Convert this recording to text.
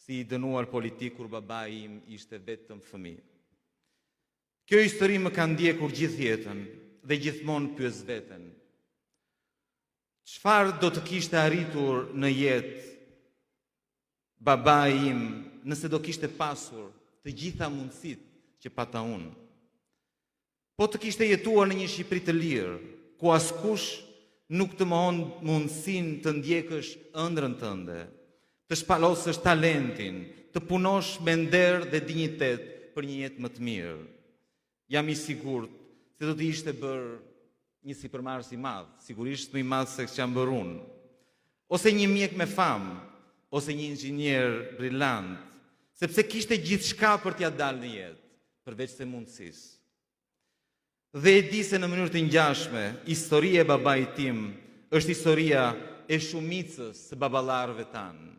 si i dënuar politik kur babai im ishte vetëm fëmijë. Kjo histori më ka ndjekur gjithë jetën dhe gjithmonë pyes veten. Çfarë do të kishte arritur në jetë babai im nëse do kishte pasur të gjitha mundësitë që pata unë? Po të kishte jetuar në një Shqipëri të lirë, ku askush nuk të mohon mundësinë të ndjekësh ëndrrën tënde, të shpalosësh talentin, të punosh me nder dhe dinjitet për një jetë më të mirë. Jam i sigurt se do të ishte bërë një sipërmarrës i madh, sigurisht më i madh se që jam bërë unë, ose një mjek me famë, ose një inxhinier brillant, sepse kishte gjithçka për t'ia dalë në jetë, përveç se mundësisë. Dhe e di se në mënyrë të ngjashme, historia e babait tim është historia e shumicës së baballarëve tanë.